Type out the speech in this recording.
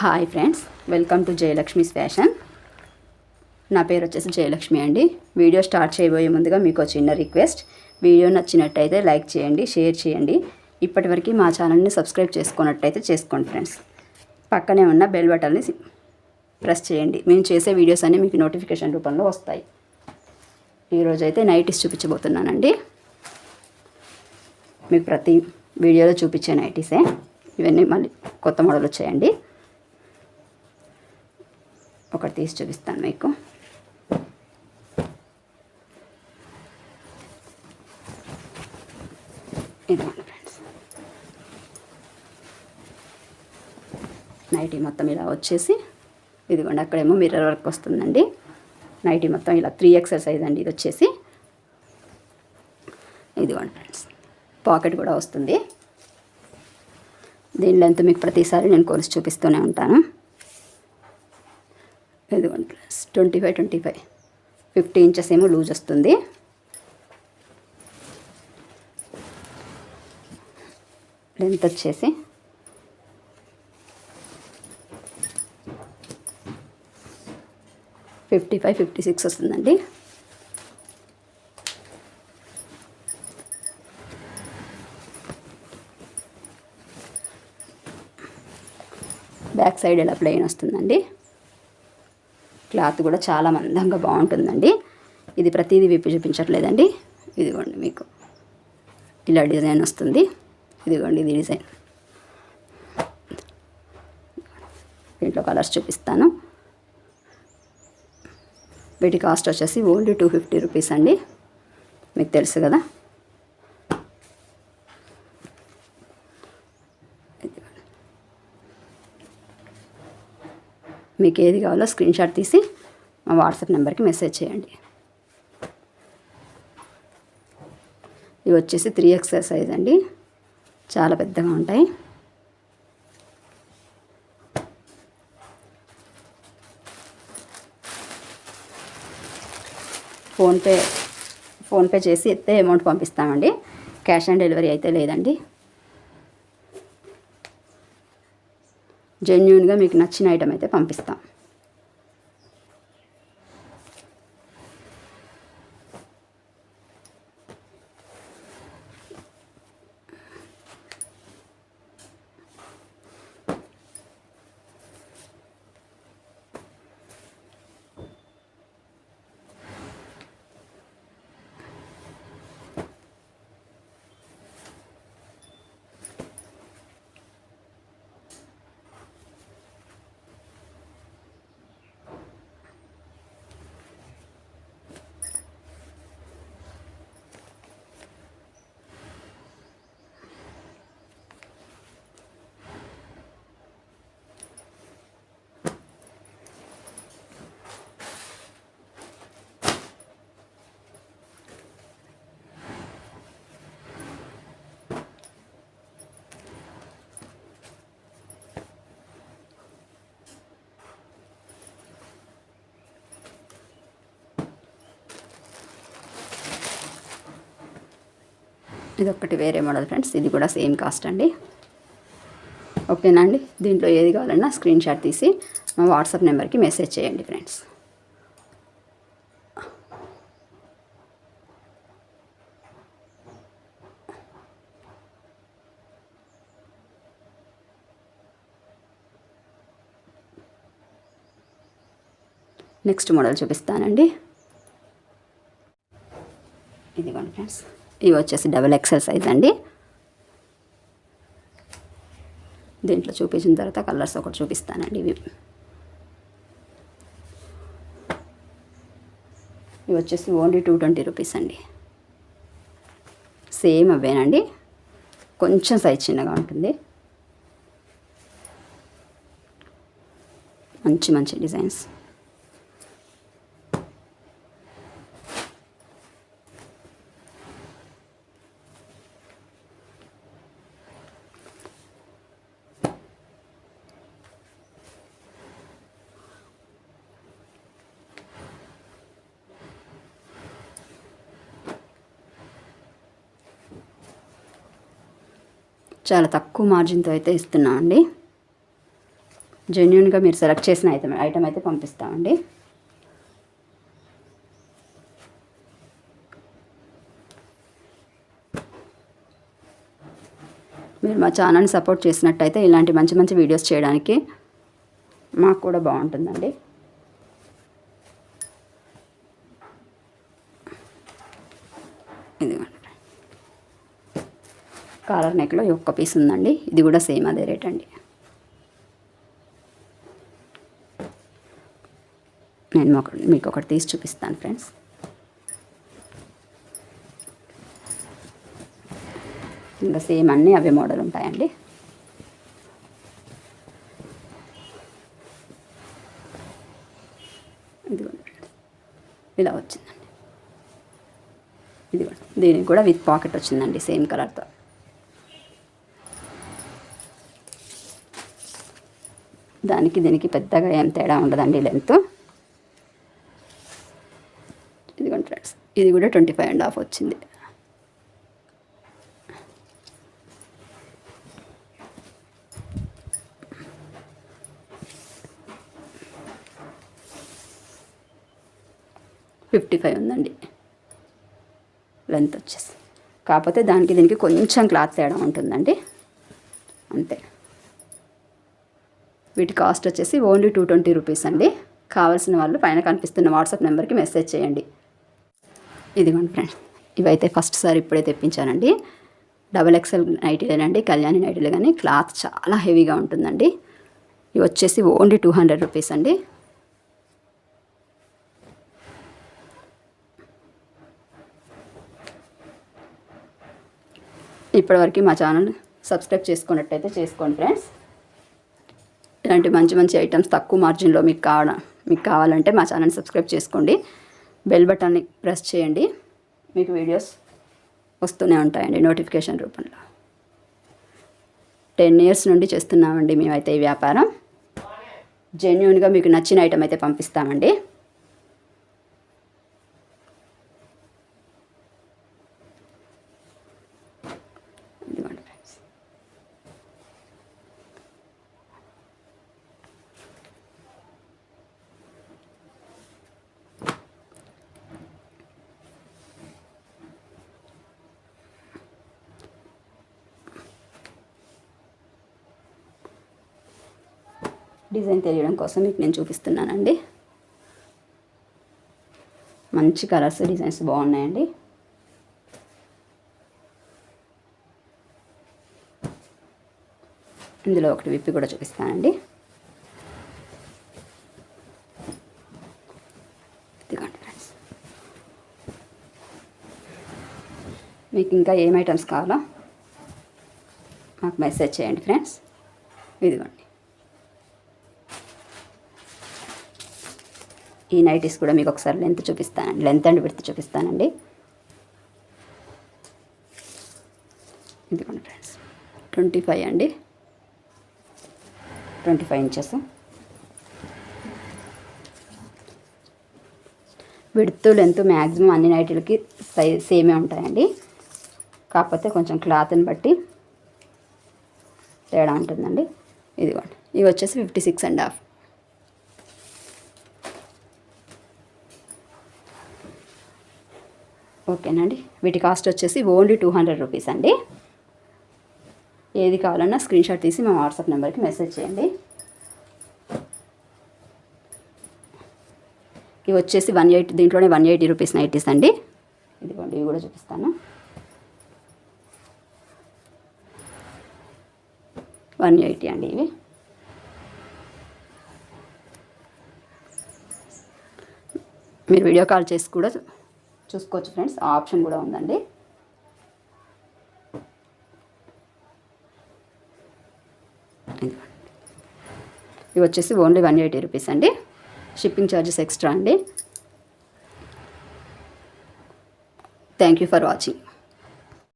Hi friends, welcome to Jayalakshmi's fashion. నా పేరు వచ్చేసి జయలక్ష్మి అండి. వీడియో స్టార్ట్ చేయబోయే ముందుగా మీకు చిన్న రిక్వెస్ట్. వీడియో నచ్చినట్టయితే లైక్ చేయండి, షేర్ చేయండి. ఇప్పటివరకు మా ఛానల్ని సబ్స్క్రైబ్ చేసుకున్నట్టయితే చేసుకోండి ఫ్రెండ్స్. పక్కనే ఉన్న బెల్ బటన్ని ప్రెస్ చేయండి. మేము చేసే వీడియోస్ అన్నీ మీకు నోటిఫికేషన్ రూపంలో వస్తాయి. ఈరోజు అయితే నైటీస్ చూపించబోతున్నానండి. మీకు ప్రతి వీడియోలో చూపించే నైటీసే. ఇవన్నీ మళ్ళీ కొత్త మోడల్ వచ్చాయండి. ఒకటి తీసి చూపిస్తాను మీకు. ఇదిగోండి ఫ్రెండ్స్, నైటీ మొత్తం ఇలా వచ్చేసి ఇదిగోండి, అక్కడేమో మిర్రర్ వర్క్ వస్తుందండి. నైటీ మొత్తం ఇలా 3XL సైజ్ అండి. ఇది వచ్చేసి ఇదిగోండి ఫ్రెండ్స్, పాకెట్ కూడా వస్తుంది. దీని లెంత్ మీకు ప్రతిసారి నేను కొలిసి చూపిస్తూనే ఉంటాను. ఇదిగోండి ఫ్రెండ్స్, 25 50 ఇంచెస్ ఏమో లూజ్ వస్తుంది. లెంత్ వచ్చేసి 55 56 వస్తుందండి. బ్యాక్ సైడ్ ఇలా ప్లెయిన్ వస్తుందండి. క్లాత్ కూడా చాలా మందంగా బాగుంటుందండి. ఇది ప్రతిదీ విప్పి చూపించట్లేదండి. ఇదిగోండి, మీకు ఇలా డిజైన్ వస్తుంది. ఇదిగోండి, ఇది డిజైన్. దీంట్లో కలర్స్ చూపిస్తాను. వీటి కాస్ట్ వచ్చేసి ఓన్లీ 250 రూపీస్ అండి. మీకు తెలుసు కదా. మీకు ఏది కావాలో స్క్రీన్ షాట్ తీసి మా వాట్సాప్ నెంబర్కి మెసేజ్ చేయండి. ఇవి వచ్చేసి 3XL సైజ్ అండి. చాలా పెద్దగా ఉంటాయి. ఫోన్పే చేసి ఎత్తే అమౌంట్ పంపిస్తామండి. క్యాష్ ఆన్ డెలివరీ అయితే లేదండి. జెన్యూన్గా మీకు నచ్చిన ఐటమ్ అయితే పంపిస్తాం. ఇది ఒకటి వేరే మోడల్ ఫ్రెండ్స్. ఇది కూడా సేమ్ కాస్ట్ అండి. ఓకేనా అండి. దీంట్లో ఏది కావాలన్నా స్క్రీన్ షాట్ తీసి మా వాట్సాప్ నెంబర్కి మెసేజ్ చేయండి ఫ్రెండ్స్. నెక్స్ట్ మోడల్ చూపిస్తానండి. ఇదిగోండి ఫ్రెండ్స్, ఇవి వచ్చేసి XXL సైజ్ అండి. దీంట్లో చూపించిన తర్వాత కలర్స్ ఒకటి చూపిస్తానండి. ఇవి వచ్చేసి ఓన్లీ 220 రూపీస్ అండి. సేమ్ అవేనండి, కొంచెం సైజ్ చిన్నగా ఉంటుంది. మంచి మంచి డిజైన్స్. చాలా తక్కువ మార్జిన్తో అయితే ఇస్తున్నాం అండి. జెన్యున్గా మీరు సెలెక్ట్ చేసిన ఐటమ్ అయితే పంపిస్తామండి. మీరు మా ఛానల్ని సపోర్ట్ చేసినట్టయితే ఇలాంటి మంచి మంచి వీడియోస్ చేయడానికి మాకు కూడా బాగుంటుందండి. ఇదిగోండి, కాలర్ నెక్లో ఒక్క పీస్ ఉందండి. ఇది కూడా సేమ్ అదే రేట్ అండి. నేను మీకు ఒకటి తీసి చూపిస్తాను ఫ్రెండ్స్. ఇంకా సేమ్ అన్నీ అవే మోడల్ ఉంటాయండి. ఇదిగోండి, ఇలా వచ్చిందండి. ఇదిగోండి, దీనికి కూడా విత్ పాకెట్ వచ్చిందండి సేమ్ కలర్తో. దానికి దీనికి పెద్దగా ఏం తేడా ఉండదండి లెంత్. ఇదిగోండి ఫ్రెండ్స్, ఇది కూడా 25.5 వచ్చింది. $55 ఉందండి లెంత్ వచ్చేసి. కాకపోతే దానికి దీనికి కొంచెం క్లాత్ తేడా ఉంటుందండి, అంతే. వీటి కాస్ట్ వచ్చేసి ఓన్లీ 220 రూపీస్ అండి. కావాల్సిన వాళ్ళు పైన కనిపిస్తున్న వాట్సాప్ నెంబర్కి మెసేజ్ చేయండి. ఇదిగోండి ఫ్రెండ్స్, ఇవైతే ఫస్ట్ సారి ఇప్పుడే తెప్పించానండి. XXL నైటీలేనండి, కళ్యాణి నైటీలే, కానీ క్లాత్ చాలా హెవీగా ఉంటుందండి. ఇవి వచ్చేసి ఓన్లీ 200 రూపీస్ అండి. ఇప్పటివరకు మా ఛానల్ సబ్స్క్రైబ్ చేసుకున్నట్టయితే చేసుకోండి ఫ్రెండ్స్. ఇలాంటి మంచి మంచి ఐటమ్స్ తక్కువ మార్జిన్లో మీకు కావాలంటే మా ఛానల్ సబ్స్క్రైబ్ చేసుకోండి. బెల్ బటన్ని ప్రెస్ చేయండి, మీకు వీడియోస్ వస్తూనే ఉంటాయండి నోటిఫికేషన్ రూపంలో. 10 ఇయర్స్ నుండి చేస్తున్నామండి మేమైతే ఈ వ్యాపారం. జెన్యూన్గా మీకు నచ్చిన ఐటమ్ అయితే పంపిస్తామండి. డిజైన్ తెలియడం కోసం మీకు నేను చూపిస్తున్నానండి. మంచి కలర్స్, డిజైన్స్ బాగున్నాయండి. ఇందులో ఒకటి విప్పి కూడా చూపిస్తానండి. ఇదిగోండి ఫ్రెండ్స్, మీకు ఇంకా ఏం ఐటమ్స్ కావాలో మాకు మెసేజ్ చేయండి ఫ్రెండ్స్. ఇదిగోండి, ఈ నైటీస్ కూడా మీకు ఒకసారి లెంత్ అండ్ విడ్త్ చూపిస్తానండి. ఇదిగోండి ఫ్రెండ్స్, 25 అండి, 25 ఇంచెస్. విడ్త్ లెంత్ మ్యాక్సిమం అన్ని నైటీలకి సేమే ఉంటాయండి. కాకపోతే కొంచెం క్లాత్ని బట్టి తేడా ఉంటుందండి. ఇదిగోండి, ఇవి వచ్చేసి 56.5. ఓకేనండి, వీటి కాస్ట్ వచ్చేసి ఓన్లీ 200 రూపీస్ అండి. ఏది కావాలన్నా స్క్రీన్ షాట్ తీసి మా వాట్సాప్ నెంబర్కి మెసేజ్ చేయండి. ఇవి వచ్చేసి 180, దీంట్లోనే 180 రూపీస్ నైటీస్ అండి. ఇదిగోండి, ఇవి కూడా చూపిస్తాను. 180 అండి ఇవి. మీరు వీడియో కాల్ చేసి కూడా చూసుకోవచ్చు ఫ్రెండ్స్, ఆ ఆప్షన్ కూడా ఉందండి. ఇవి వచ్చేసి ఓన్లీ 180 రూపీస్ అండి. షిప్పింగ్ ఛార్జెస్ ఎక్స్ట్రా అండి. Thank you for watching.